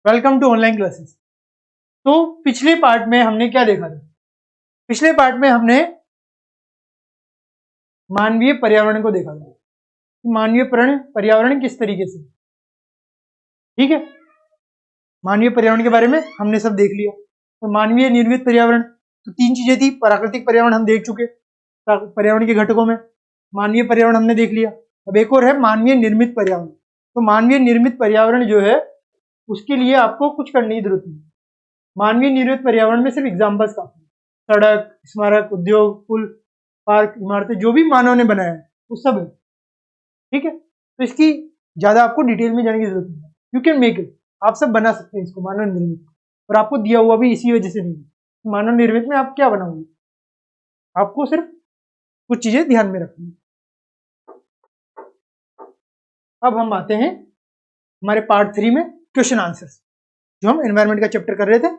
Welcome to online classes. तो पिछले part में हमने क्या देखा था? पिछले पार्ट में हमने मानवीय पर्यावरण को देखा था। मानवीय पर्यावरण किस तरीके से, ठीक है, मानवीय पर्यावरण के बारे में हमने सब देख लिया। तो मानवीय निर्मित पर्यावरण, तो तीन चीजें थी। प्राकृतिक पर्यावरण हम देख चुके, पर्यावरण के घटकों में मानवीय पर्यावरण हमने देख लिया। अब एक और है मानवीय निर्मित पर्यावरण। तो मानवीय निर्मित पर्यावरण जो है उसके लिए आपको कुछ करने की जरूरत नहीं। मानवीय निर्मित पर्यावरण में सिर्फ एग्जाम्पल्स काफी हैं। सड़क, स्मारक, उद्योग, पुल, पार्क, इमारतें जो भी मानव ने बनाया है वो सब है, ठीक है। तो इसकी ज्यादा आपको डिटेल में जाने की जरूरत नहीं है। यू कैन मेक इट, आप सब बना सकते हैं इसको मानव निर्मित, और आपको दिया हुआ भी इसी वजह से नहीं है। मानव निर्मित में आप क्या बनाओगे, आपको सिर्फ कुछ चीजें ध्यान में रखनी है। अब हम आते हैं हमारे पार्ट 3 में, क्वेश्चन आंसर्स। जो हम एनवायरनमेंट का चैप्टर कर रहे थे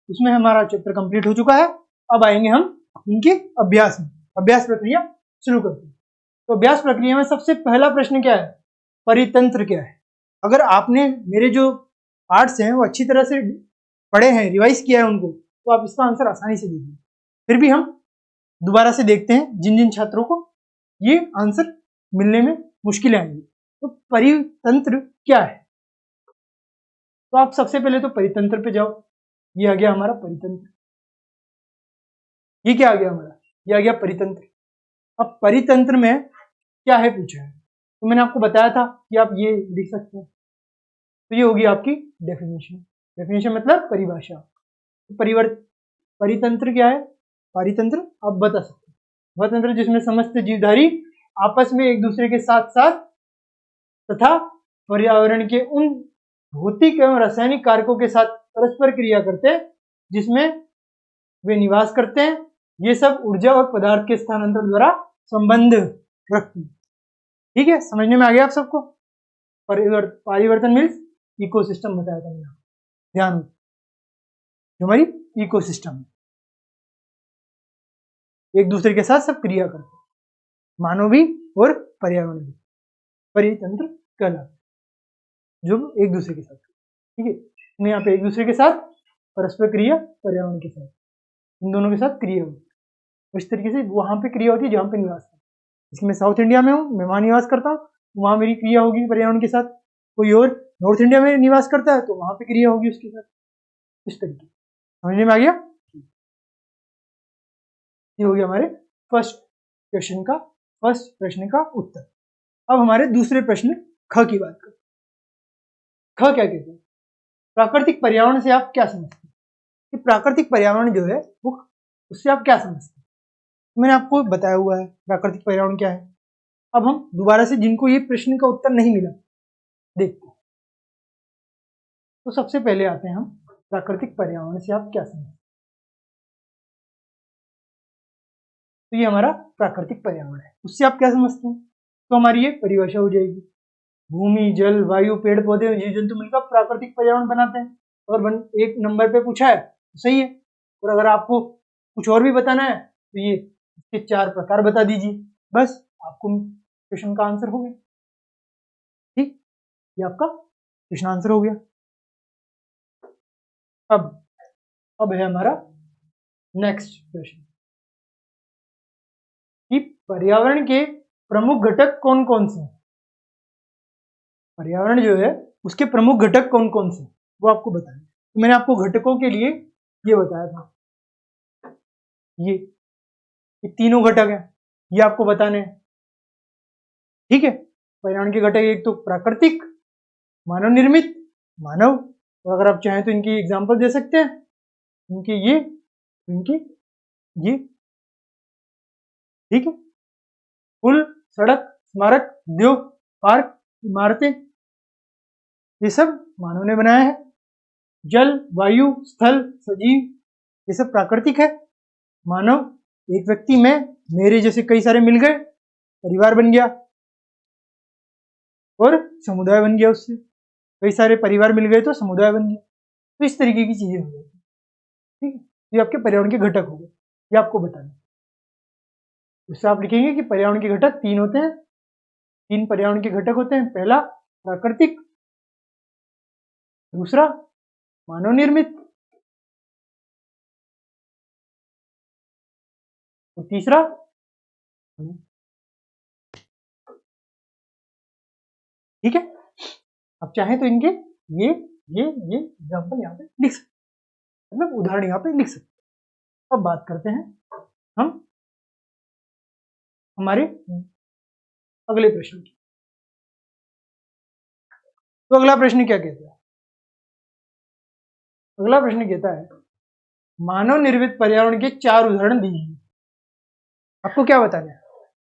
उसमें हमारा चैप्टर कंप्लीट हो चुका है। अब आएंगे हम इनके अभ्यास में। अभ्यास प्रक्रिया शुरू करते हैं। तो अभ्यास प्रक्रिया में सबसे पहला प्रश्न क्या है? परितंत्र क्या है? अगर आपने मेरे जो पार्ट्स हैं वो अच्छी तरह से पढ़े हैं, रिवाइज किया है उनको, तो आप इसका आंसर आसानी से दीजिए। फिर भी हम दोबारा से देखते हैं जिन जिन छात्रों को ये आंसर मिलने में मुश्किलें आएंगी। तो परितंत्र क्या है? तो आप सबसे पहले तो परितंत्र पे जाओ। ये आ गया हमारा परितंत्र। ये क्या आ गया हमारा? ये आ गया परितंत्र। अब परितंत्र में क्या है पूछा है, तो मैंने आपको बताया था कि आप ये लिख सकते हैं। तो ये होगी आपकी डेफिनेशन। डेफिनेशन मतलब परिभाषा। तो परितंत्र क्या है? परितंत्र आप बता सकते हैं वह तंत्र जिसमें समस्त जीवधारी आपस में एक दूसरे के साथ साथ तथा पर्यावरण के उन भौतिक एवं रासायनिक कारकों के साथ परस्पर क्रिया करते हैं जिसमें वे निवास करते हैं। ये सब ऊर्जा और पदार्थ के स्थानांतरण द्वारा संबंध रखती है, ठीक है। समझने में आ गया आप सबको? परिवर्तन मीन्स इकोसिस्टम बताया था मैंने, ध्यान हो, जो हमारी इकोसिस्टम है, एक दूसरे के साथ सब क्रिया करते हैं, मानव भी और पर्यावरण भी। परितंत्र कहलाता है जो एक दूसरे के साथ, ठीक है। मैं यहाँ पे एक दूसरे के साथ परस्पर क्रिया, पर्यावरण के साथ, इन दोनों के साथ क्रिया होती है। इस तरीके से वहां पे क्रिया होती है जहां पे निवास करता है। इसलिए मैं साउथ इंडिया में हूँ, मैं वहां निवास करता हूँ, वहां मेरी क्रिया होगी पर्यावरण के साथ। कोई और नॉर्थ इंडिया में निवास करता है तो वहां पे क्रिया होगी उसके साथ। इस तरीके समझने में आ गया? ये हो गया हमारे फर्स्ट प्रश्न का उत्तर। अब हमारे दूसरे प्रश्न ख की बात करें। ख क्या कहते हैं? प्राकृतिक पर्यावरण से आप क्या समझते हैं? कि प्राकृतिक पर्यावरण जो है वो, उससे आप क्या समझते हैं? मैंने आपको बताया हुआ है प्राकृतिक पर्यावरण क्या है। अब हम दोबारा से जिनको ये प्रश्न का उत्तर नहीं मिला देखते हैं। तो सबसे पहले आते हैं हम प्राकृतिक पर्यावरण से आप क्या समझते हैं। तो ये हमारा प्राकृतिक पर्यावरण है, उससे आप क्या समझते हैं? तो हमारी ये परिभाषा हो जाएगी। भूमि, जल, वायु, पेड़ पौधे, जीव जंतु मिलकर प्राकृतिक पर्यावरण बनाते हैं। अगर एक नंबर पे पूछा है तो सही है, और अगर आपको कुछ और भी बताना है तो ये इसके 4 प्रकार बता दीजिए, बस आपको क्वेश्चन का आंसर हो गया। ठीक, ये आपका क्वेश्चन आंसर हो गया। अब है हमारा नेक्स्ट प्रश्न कि पर्यावरण के प्रमुख घटक कौन कौन से हैं। पर्यावरण जो है उसके प्रमुख घटक कौन कौन से वो आपको बताना है। तो मैंने आपको घटकों के लिए ये बताया था, ये तीनों घटक हैं, ये आपको बताने हैं, ठीक है। पर्यावरण के घटक एक तो प्राकृतिक, मानव निर्मित, मानव, और अगर आप चाहें तो इनकी एग्जांपल दे सकते हैं, इनके ये, इनके ये, ठीक है। पुल, सड़क, स्मारक, उद्योग, पार्क, इमारतें, ये सब मानव ने बनाया है। जल, वायु, स्थल, सजीव, ये सब प्राकृतिक है। मानव, एक व्यक्ति में मेरे जैसे कई सारे मिल गए, परिवार बन गया और समुदाय बन गया, उससे कई सारे परिवार मिल गए तो समुदाय बन गया। तो इस तरीके की चीजें हो जाती, ठीक है। ये आपके पर्यावरण के घटक हो गए, ये आपको बताना। उससे आप लिखेंगे कि पर्यावरण के घटक 3 होते हैं। 3 पर्यावरण के घटक होते हैं। पहला प्राकृतिक, दूसरा मानव निर्मित, और तीसरा ठीक है। अब चाहे तो इनके ये एग्जाम्पल यहाँ पे लिख सकते, मतलब उदाहरण यहाँ पे लिख सकते। अब बात करते हैं हम हमारे अगले प्रश्न की। तो अगला प्रश्न क्या कहता है? अगला प्रश्न कहता है मानव निर्मित पर्यावरण के 4 उदाहरण दीजिए। आपको क्या बताना है?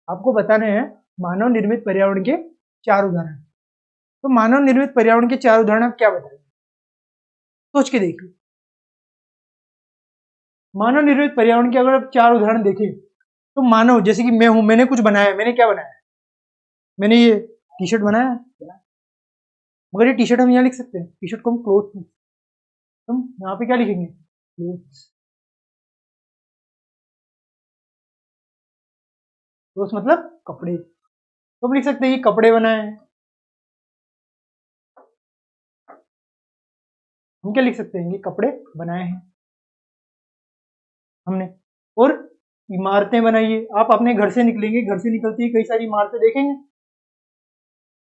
आपको बताने हैं मानव निर्मित पर्यावरण के 4 उदाहरण। तो मानव निर्मित पर्यावरण के 4 उदाहरण आप क्या बताएंगे? सोच के देखिए। मानव निर्मित पर्यावरण के अगर आप 4 उदाहरण देखें तो मानव, जैसे कि मैं हूं, मैंने कुछ बनाया, मैंने क्या बनाया? मैंने ये टी शर्ट बनाया, मगर ये टी शर्ट हम यहाँ लिख सकते हैं, टी शर्ट को हम क्लोथ, हम यहाँ पे क्या लिखेंगे? क्लोथ्स। क्लोथ्स मतलब कपड़े, तो हम लिख सकते हैं ये कपड़े बनाए हैं। हम क्या लिख सकते हैं? ये कपड़े बनाए हैं हमने। और इमारतें बनाई है। आप अपने घर से निकलेंगे, घर से निकलते ही कई सारी इमारतें देखेंगे,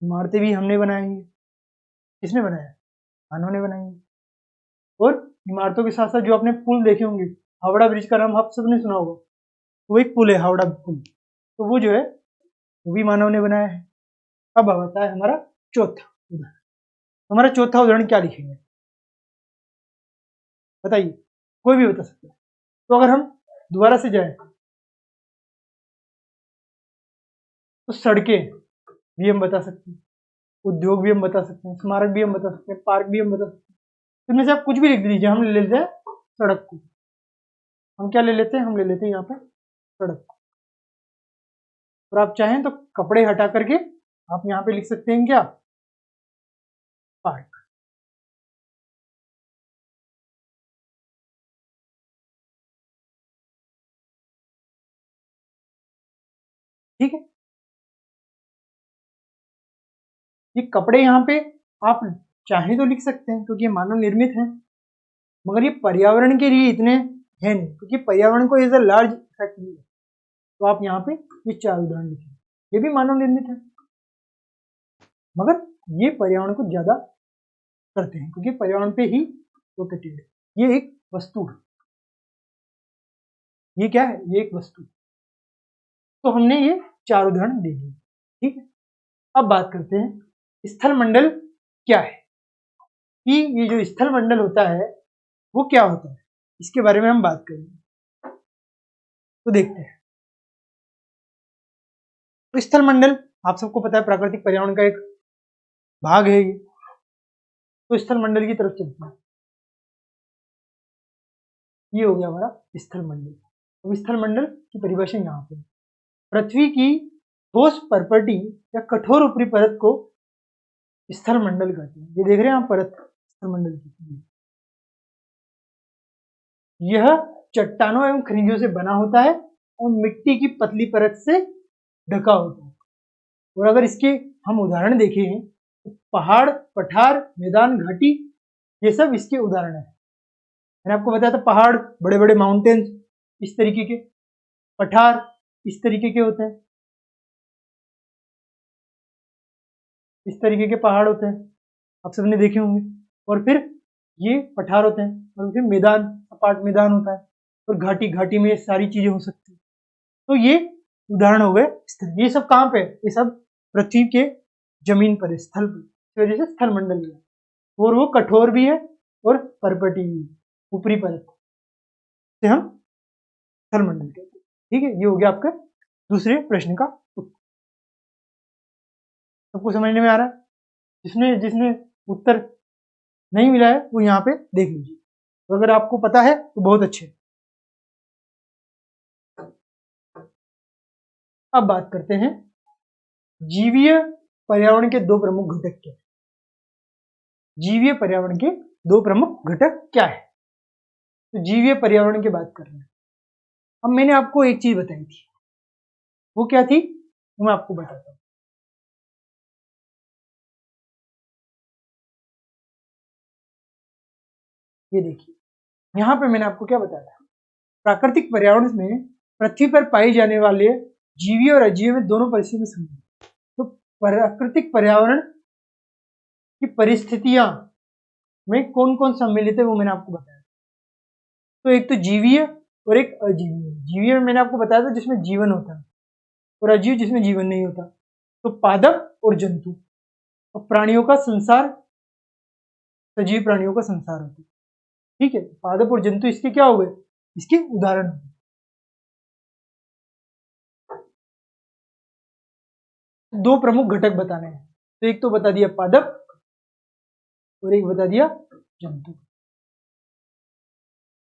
इमारतें भी हमने बनाई है। किसने बनाया? मानव ने बनाई है। और इमारतों के साथ साथ जो आपने पुल देखे होंगे, हावड़ा ब्रिज का नाम आप सबने सुना होगा, वो एक पुल है, हावड़ा पुल, तो वो जो है वो भी मानव ने बनाया है। अब आता है हमारा चौथा उदाहरण। हमारा चौथा उदाहरण क्या लिखेंगे? बताइए, कोई भी बता सकता है। तो अगर हम दोबारा से जाएं तो सड़कें भी हम बता सकते हैं, उद्योग भी हम बता सकते हैं, स्मारक भी हम बता सकते हैं, पार्क भी हम बता सकते हैं। इनमें से आप कुछ भी लिख दीजिए। हम ले लेते हैं सड़क को। हम क्या ले लेते हैं? हम ले लेते हैं यहाँ पे सड़क को। और आप चाहें तो कपड़े हटा करके आप यहाँ पे लिख सकते हैं क्या? पार्क। ठीक है। ये कपड़े यहाँ पे आप चाहे तो लिख सकते हैं क्योंकि ये मानव निर्मित है, मगर ये पर्यावरण के लिए इतने है नहीं, क्योंकि पर्यावरण को एज अ लार्ज इफेक्ट नहीं है। तो आप यहाँ पे ये 4 उदाहरण लिखें। ये भी मानव निर्मित है, मगर ये पर्यावरण को ज्यादा करते हैं क्योंकि पर्यावरण पे ही लोकेटेड है। ये एक वस्तु है। ये क्या है? ये एक वस्तु। तो हमने ये 4 उदाहरण दे दिए। ठीक है। अब बात करते हैं स्थल मंडल क्या है, कि ये जो स्थल मंडल होता है वो क्या होता है, इसके बारे में हम बात करेंगे। तो देखते हैं। तो स्थल मंडल आप सबको पता है प्राकृतिक पर्यावरण का एक भाग है ये। तो स्थल मंडल की तरफ चलते हैं। ये हो गया हमारा स्थल मंडल। अब स्थल मंडल की परिभाषा यहाँ पे, पृथ्वी की ठोस परपटी या कठोर ऊपरी परत को स्थल मंडल कहते हैं। ये देख रहे हैं आप परत स्थल मंडल की। यह चट्टानों एवं खनिजों से बना होता है और मिट्टी की पतली परत से ढका होता है। और अगर इसके हम उदाहरण देखें तो पहाड़, पठार, मैदान, घाटी, ये सब इसके उदाहरण है। मैंने आपको बताया था पहाड़ बड़े बड़े माउंटेन्स इस तरीके के, पठार इस तरीके के होते हैं, इस तरीके के पहाड़ होते हैं, आप सबने देखे होंगे। और फिर ये पठार होते हैं, और फिर मैदान, सपाट मैदान होता है, और घाटी, घाटी में सारी चीजें हो सकती है। तो ये उदाहरण हो गए स्थल। ये सब कहाँ पे? ये सब पृथ्वी के जमीन पर है, स्थल पर, इस वजह से स्थल मंडल है। और वो कठोर भी है और परपटी भी है, ऊपरी परत से हम स्थल मंडल कहते हैं। ठीक है। ये हो गया आपका दूसरे प्रश्न का उत्तर। सबको समझने में आ रहा है? जिसने जिसने उत्तर नहीं मिला है वो यहाँ पे देख लीजिए, तो अगर आपको पता है तो बहुत अच्छे। अब बात करते हैं जीवीय पर्यावरण के 2 प्रमुख घटक क्या है। जीवीय पर्यावरण के 2 प्रमुख घटक क्या है? तो जीवीय पर्यावरण की बात कर रहे हैं। अब मैंने आपको एक चीज बताई थी, वो क्या थी वो मैं आपको बताता हूँ। ये देखिए, यहाँ पे मैंने आपको क्या बताया था, प्राकृतिक पर्यावरण में पृथ्वी पर पाए जाने वाले जीवी और अजीवी में दोनों परिस्थितियों में सम्मिलित। तो प्राकृतिक पर्यावरण की परिस्थितियां में कौन कौन सम्मिलित है वो मैंने आपको बताया। तो एक तो जीवीय और एक अजीवीय। जीवीय में मैंने आपको बताया था जिसमें जीवन होता है, और अजीव जिसमें जीवन नहीं होता। तो पादप और जंतु और प्राणियों का संसार, सजीव प्राणियों का संसार होता है। ठीक है, पादप और जंतु इसके क्या हो गए, इसके उदाहरण हो गए। दो प्रमुख घटक बताने हैं, तो एक तो बता दिया पादप और एक बता दिया जंतु।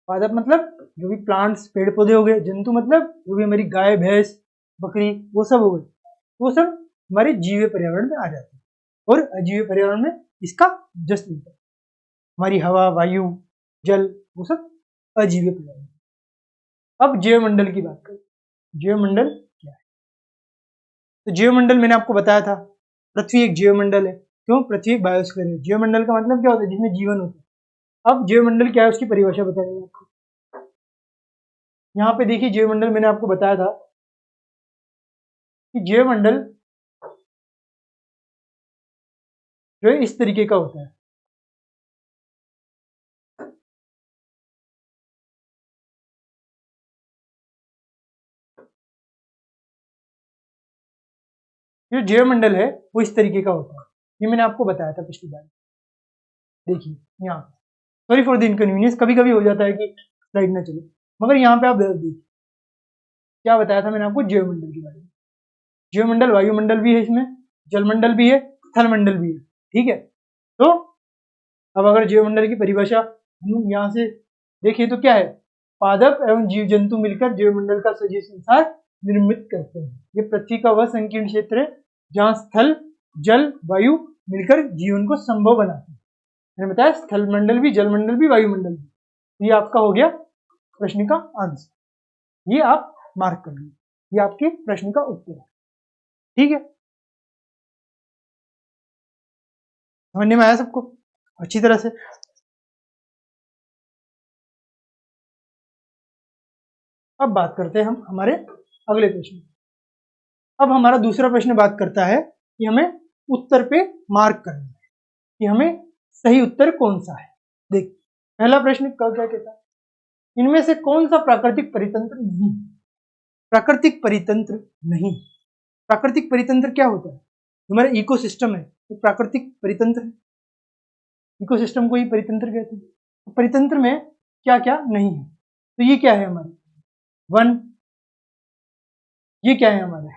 पादप मतलब जो भी प्लांट्स पेड़ पौधे हो गए, जंतु मतलब जो भी हमारी गाय भैंस बकरी वो सब हो गए, वो सब हमारे जीव पर्यावरण में आ जाते हैं। और अजीव पर्यावरण में इसका जस्ट होता है, हमारी हवा वायु जल वो सब अजीव पर्यावरण। अब जैवमंडल की बात करें, जैवमंडल क्या है? तो जैवमंडल मैंने आपको बताया था, पृथ्वी एक जैवमंडल है। क्यों? पृथ्वी एक बायोस्फीयर है। जैवमंडल का मतलब क्या होता है? जिसमें जीवन होता है। अब जैवमंडल क्या है उसकी परिभाषा बताएंगे आपको। यहाँ पे देखिए, जैवमंडल मैंने आपको बताया था कि जैवमंडल जो है इस तरीके का होता है। जो जैवमंडल है वो इस तरीके का होता है, ये मैंने आपको बताया था पिछली बार। देखिए यहाँ, सॉरी फॉर द इनकन्वीनियंस, कभी कभी हो जाता है कि स्लाइड ना चले, मगर यहाँ पे आप देखिए क्या बताया था मैंने आपको जैवमंडल के बारे में। जैवमंडल वायुमंडल भी है, इसमें जलमंडल भी है, थलमंडल भी है। ठीक है, तो अब अगर जैवमंडल की परिभाषा हम यहाँ से देखें तो क्या है, पादप एवं जीव जंतु मिलकर जैवमंडल का सजीव संसार निर्मित करते हैं। ये पृथ्वी का वह संकीर्ण क्षेत्र है जहाँ स्थल जल वायु मिलकर जीवन को संभव बनाते हैं। मैंने बताया स्थल मंडल भी, जलमंडल भी, वायुमंडल भी। ये आपका हो गया प्रश्न का आंसर, ये आप मार्क कर लीजिए, ये आपके प्रश्न का उत्तर है। ठीक है, समझने में आया सबको अच्छी तरह से? अब बात करते हैं हम हमारे अगले प्रश्न। अब हमारा दूसरा प्रश्न बात करता है कि हमें उत्तर पे मार्क करना है कि हमें सही उत्तर कौन सा है। देख, पहला प्रश्न क्या कहता है, इनमें से कौन सा प्राकृतिक परितंत्र नहीं? प्राकृतिक परितंत्र नहीं। प्राकृतिक परितंत्र क्या होता है? हमारा इकोसिस्टम है तो प्राकृतिक परितंत्र है। इकोसिस्टम को ही परितंत्र कहते हैं। तो परितंत्र में क्या क्या नहीं है? तो ये क्या है हमारे वन, ये क्या है हमारे,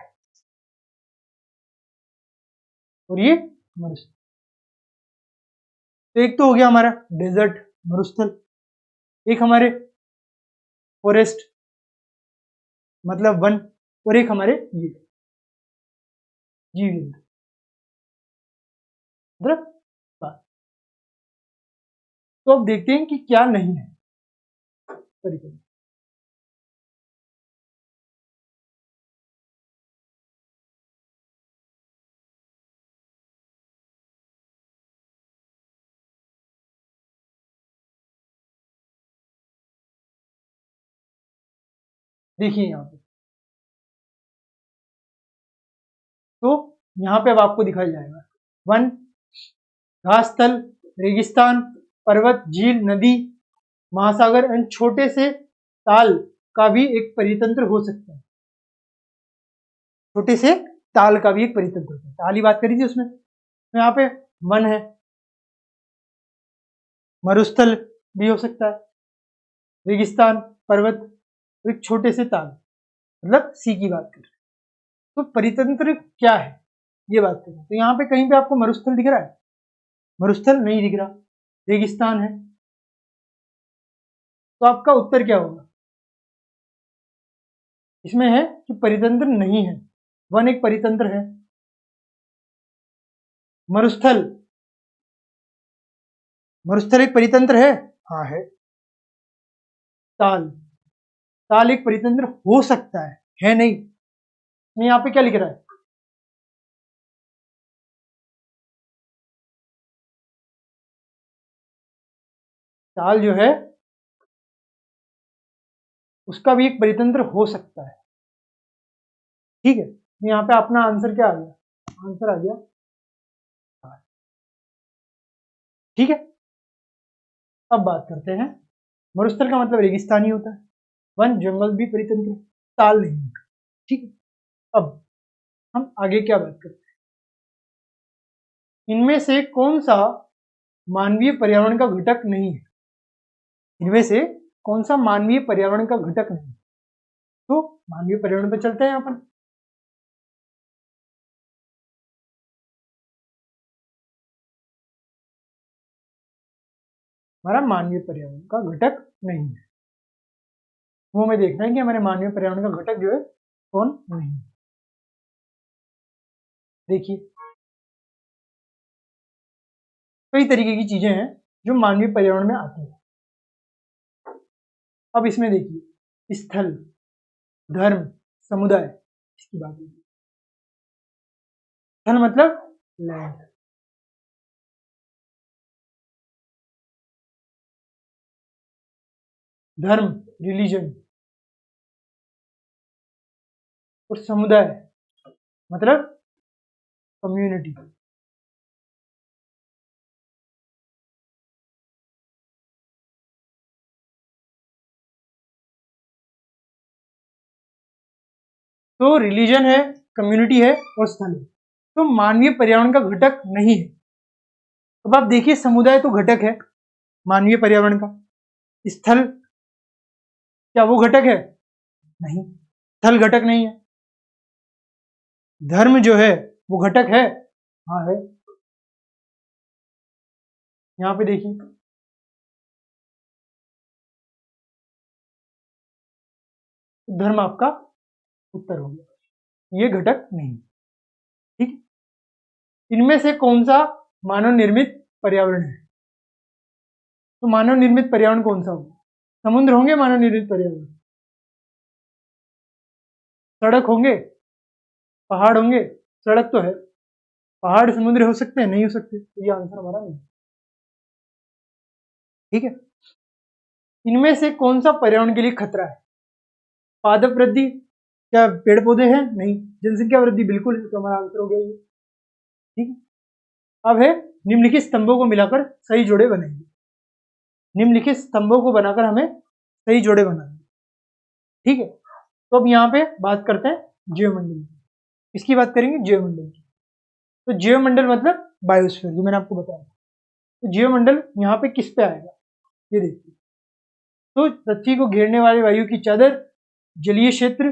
और ये मरुस्थल। तो एक तो हो गया हमारा डेजर्ट मरुस्थल, एक हमारे फॉरेस्ट मतलब वन, और एक हमारे ये जीव जंतु मतलब बात। तो अब देखते हैं कि क्या नहीं है परितंत्र। देखिए यहाँ पे, तो यहाँ पे अब आपको दिखाया जाएगा वन, घास स्थल, रेगिस्तान, पर्वत, झील, नदी, महासागर एंड छोटे से ताल का भी एक परितंत्र हो सकता है। छोटे से ताल का भी एक परितंत्र होता है, ताल ही बात करी थी उसमें। तो यहाँ पे वन है, मरुस्थल भी हो सकता है, रेगिस्तान, पर्वत, एक छोटे से ताल मतलब सी की बात करें। तो परितंत्र क्या है ये बात करें तो यहाँ पे कहीं पे आपको मरुस्थल दिख रहा है? मरुस्थल नहीं दिख रहा। रेगिस्तान है, तो आपका उत्तर क्या होगा? इसमें है कि परितंत्र नहीं है। वन एक परितंत्र है, मरुस्थल, मरुस्थल एक परितंत्र है, हाँ है। ताल, ताल एक परितंत्र हो सकता है नहीं। यहाँ पे क्या लिख रहा है? ताल जो है उसका भी एक परितंत्र हो सकता है। ठीक है, यहाँ पे अपना आंसर क्या आ गया? आंसर आ गया। ठीक है, अब बात करते हैं, मरुस्थल का मतलब रेगिस्तानी होता है, वन जंगल भी परितंत्र, ताल नहीं। ठीक है, अब हम आगे क्या बात करते हैं, इनमें से कौन सा मानवीय पर्यावरण का घटक नहीं है? इनमें से कौन सा मानवीय पर्यावरण का घटक नहीं है? तो मानवीय पर्यावरण पे चलते हैं अपन। हमारा मानवीय पर्यावरण का घटक नहीं है, वो हमें देखना है कि हमारे मानवीय पर्यावरण का घटक जो है कौन नहीं है। देखिए, कई तरीके की चीजें हैं जो मानवीय पर्यावरण में आती है। अब इसमें देखिए, स्थल, धर्म, समुदाय, इसकी बात होगी। स्थल मतलब लैंड, धर्म रिलीजन, और समुदाय मतलब कम्युनिटी। तो रिलीजन है, कम्युनिटी है और स्थल है, तो मानवीय पर्यावरण का घटक नहीं है। अब आप देखिए, समुदाय तो घटक है मानवीय पर्यावरण का, स्थल क्या वो घटक है? नहीं, स्थल घटक नहीं है। धर्म जो है वो घटक है? हाँ है। यहाँ पे देखिए, धर्म आपका उत्तर हो गया, ये घटक नहीं। ठीक, इनमें से कौन सा मानव निर्मित पर्यावरण है? तो मानव निर्मित पर्यावरण कौन सा होगा? समुद्र होंगे मानव निर्मित पर्यावरण, सड़क होंगे, पहाड़ होंगे। सड़क तो है, पहाड़ समुद्र हो सकते हैं? नहीं हो सकते, तो ये आंसर हमारा नहीं। ठीक है, इनमें से कौन सा पर्यावरण के लिए खतरा है? पादप वृद्धि, क्या पेड़ पौधे हैं? नहीं। जनसंख्या वृद्धि बिल्कुल है, तो हमारा आंसर हो गया ये। ठीक है, अब है निम्नलिखित स्तंभों को मिलाकर सही जोड़े बनाएंगे। निम्नलिखित स्तंभों को बनाकर हमें सही जोड़े बनाएंगे। ठीक है, तो अब यहाँ पे बात करते हैं जीवमंडल की। इसकी बात करेंगे जीवमंडल की। तो जीवमंडल मतलब बायोस्फीयर, जो मैंने आपको बताया। तो जीवमंडल यहाँ पे किस पे आएगा, ये देखिए। तो पृथ्वी को घेरने वाले वायु की चादर, जलीय क्षेत्र,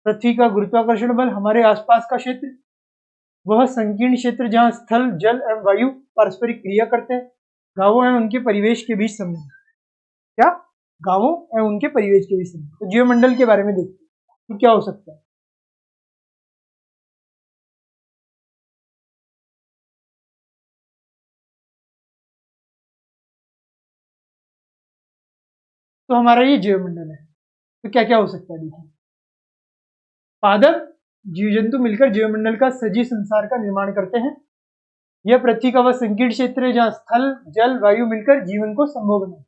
पृथ्वी का गुरुत्वाकर्षण बल, हमारे आसपास का क्षेत्र, वह संकीर्ण क्षेत्र जहां स्थल, जल एवं वायु पारस्परिक क्रिया करते हैं, गांवों एवं उनके परिवेश के बीच संबंध। क्या? गांवों एवं उनके परिवेश के बीच संबंध। तो जीवमंडल के बारे में देखते हैं कि क्या हो सकता है। तो हमारा ये जीवमंडल है, तो क्या क्या हो सकता है देखिए। पादप जीव जंतु मिलकर जीवमंडल का सजीव संसार का निर्माण करते हैं। यह पृथ्वी का वह संकीर्ण क्षेत्र है जहां स्थल, जल, वायु मिलकर जीवन को संभव बनाते हैं।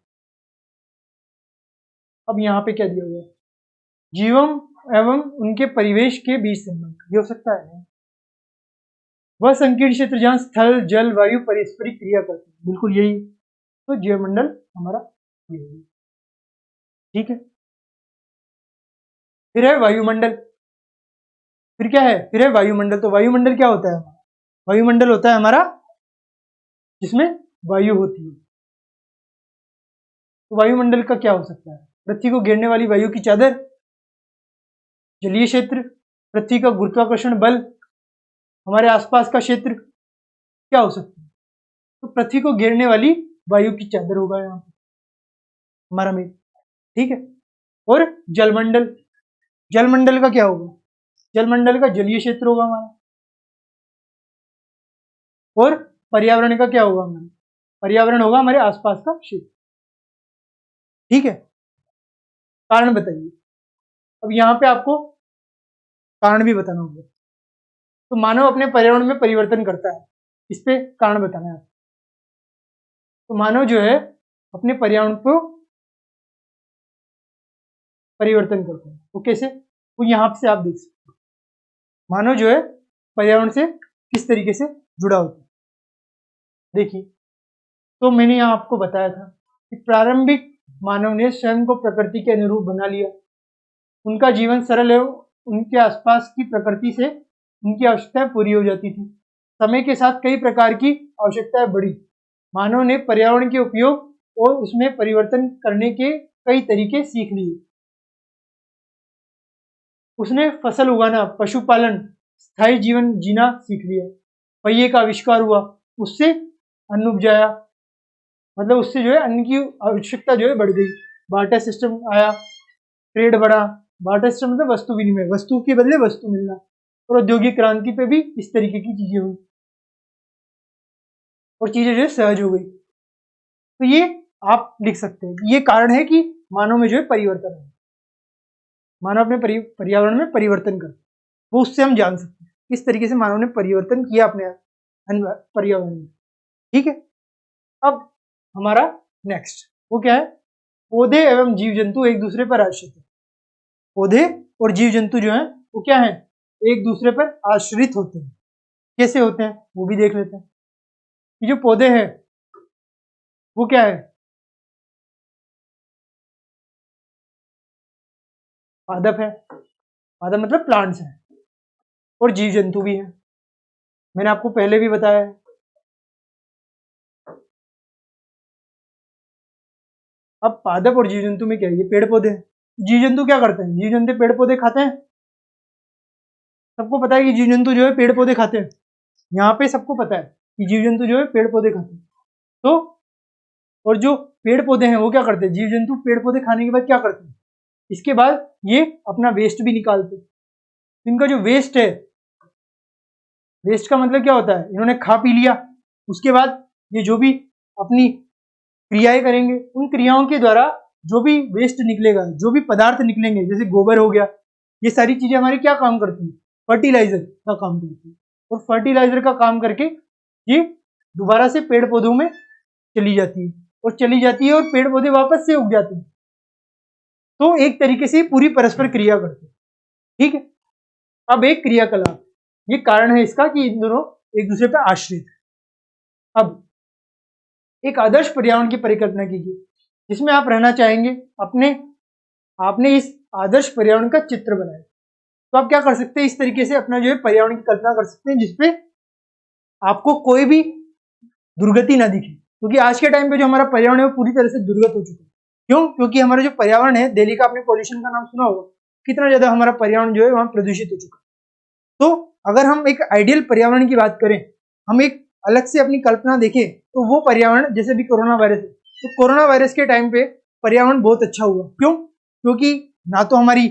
अब यहाँ पे क्या दिया हुआ है? जीवम एवं उनके परिवेश के बीच संबंध, ये हो सकता है नहीं। वह संकीर्ण क्षेत्र जहां स्थल, जल, वायु पारस्परिक क्रिया करते हैं, बिल्कुल यही। तो जीवमंडल हमारा ये है। ठीक है, फिर है वायुमंडल। फिर क्या है? फिर है वायुमंडल। तो वायुमंडल क्या होता है? वायुमंडल होता है हमारा जिसमें वायु होती है। तो वायुमंडल का क्या हो सकता है? पृथ्वी को घेरने वाली वायु की चादर, जलीय क्षेत्र, पृथ्वी का गुरुत्वाकर्षण बल, हमारे आसपास का क्षेत्र, क्या हो सकता है? तो पृथ्वी को घेरने वाली वायु की चादर होगा यहाँ पे हमारा में। ठीक है, और जलमंडल, जलमंडल का क्या होगा? जलमंडल का जलीय क्षेत्र होगा हमारा। और पर्यावरण का क्या होगा हमारा? पर्यावरण होगा हमारे आसपास का क्षेत्र। ठीक है, कारण बताइए। अब यहाँ पे आपको कारण भी बताना होगा। तो मानव अपने पर्यावरण में परिवर्तन करता है, इस पे कारण बताना है आपको। तो मानव जो है अपने पर्यावरण को परिवर्तन करता है। वो कैसे? वो यहाँ से आप देख सकते हो, मानव जो है पर्यावरण से किस तरीके से जुड़ा होता है। देखिए, तो मैंने यहाँ आपको बताया था कि प्रारंभिक मानव ने स्वयं को प्रकृति के अनुरूप बना लिया। उनका जीवन सरल एवं उनके आसपास की प्रकृति से उनकी आवश्यकताएं पूरी हो जाती थी। समय के साथ कई प्रकार की आवश्यकताएं बढ़ी। मानव ने पर्यावरण के उपयोग और उसमें परिवर्तन करने के कई तरीके सीख लिए। उसने फसल उगाना, पशुपालन, स्थायी जीवन जीना सीख लिया। पहिए का आविष्कार हुआ, उससे अन्न उपजाया, मतलब उससे जो है अन्न की आवश्यकता जो है बढ़ गई। बार्टर सिस्टम आया, ट्रेड बढ़ा। बार्टर सिस्टम मतलब वस्तु विनिमय, वस्तु के बदले वस्तु मिलना। और औद्योगिक क्रांति पे भी इस तरीके की चीजें हुई और चीजें जो है सहज हो गई। तो ये आप लिख सकते हैं, ये कारण है कि मानव में जो है परिवर्तन है। मानव अपने पर्यावरण में परिवर्तन करता है, वो उससे हम जान सकते हैं किस तरीके से मानव ने परिवर्तन किया अपने पर्यावरण में। ठीक है, अब हमारा नेक्स्ट वो क्या है? पौधे एवं जीव जंतु एक दूसरे पर आश्रित है। पौधे और जीव जंतु जो है वो क्या है? एक दूसरे पर आश्रित होते हैं। कैसे होते हैं वो भी देख लेते हैं। ये जो पौधे हैं वो क्या है? पादप है, पादप मतलब प्लांट्स है, और जीव जंतु भी है। मैंने आपको पहले भी बताया है। अब पादप और जीव जंतु में क्या है? ये पेड़ पौधे हैं। जीव जंतु क्या करते हैं? जीव जंतु पेड़ पौधे खाते हैं। सबको पता है कि जीव जंतु जो है पेड़ पौधे खाते हैं। यहाँ पे सबको पता है कि जीव जंतु जो है पेड़ पौधे खाते हैं। तो और जो पेड़ पौधे हैं वो क्या करते हैं? जीव जंतु पेड़ पौधे खाने के बाद क्या करते हैं? इसके बाद ये अपना वेस्ट भी निकालते हैं। इनका जो वेस्ट है, वेस्ट का मतलब क्या होता है? इन्होंने खा पी लिया, उसके बाद ये जो भी अपनी क्रियाएं करेंगे, उन क्रियाओं के द्वारा जो भी वेस्ट निकलेगा, जो भी पदार्थ निकलेंगे, जैसे गोबर हो गया, ये सारी चीजें हमारी क्या काम करती है? फर्टिलाइजर का काम करती है। और फर्टिलाइजर का काम करके ये दोबारा से पेड़ पौधों में चली जाती है और पेड़ पौधे वापस से उग जाते हैं। तो एक तरीके से पूरी परस्पर क्रिया करते हैं। ठीक है, अब एक क्रियाकलाप, ये कारण है इसका कि इन दोनों एक दूसरे पर आश्रित है। अब एक आदर्श पर्यावरण की परिकल्पना कीजिए जिसमें आप रहना चाहेंगे। आपने इस आदर्श पर्यावरण का चित्र बनाया। तो आप क्या कर सकते हैं? इस तरीके से अपना जो है पर्यावरण की कल्पना कर सकते हैं जिसपे आपको कोई भी दुर्गति ना दिखे, क्योंकि आज के टाइम पे जो हमारा पर्यावरण है वो पूरी तरह से दुर्गत हो चुका है। क्यों? क्योंकि हमारा जो पर्यावरण है, दिल्ली का आपने पॉल्यूशन का नाम सुना होगा, कितना ज्यादा हमारा पर्यावरण जो है वहां प्रदूषित हो चुका है। तो अगर हम एक आइडियल पर्यावरण की बात करें, हम एक अलग से अपनी कल्पना देखें, तो वो पर्यावरण जैसे भी कोरोना वायरस है, तो कोरोना वायरस के टाइम पे पर्यावरण बहुत अच्छा हुआ। क्यों? क्योंकि ना तो हमारी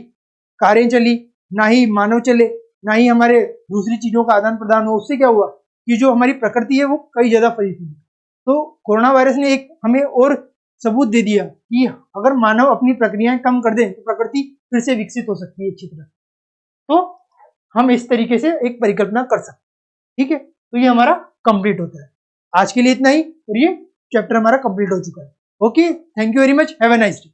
कारें चली, ना ही मानव चले, ना ही हमारे दूसरी चीजों का आदान प्रदान हो। उससे क्या हुआ कि जो हमारी प्रकृति है वो कई ज्यादा फैली थी। तो कोरोना वायरस ने एक हमें और सबूत दे दिया कि अगर मानव अपनी प्रक्रियाएं कम कर दे तो प्रकृति फिर से विकसित हो सकती है अच्छी तरह। तो हम इस तरीके से एक परिकल्पना कर सकते हैं। ठीक है, तो ये हमारा कंप्लीट होता है। आज के लिए इतना ही, और ये चैप्टर हमारा कंप्लीट हो चुका है। Okay, thank you very much, have a nice day.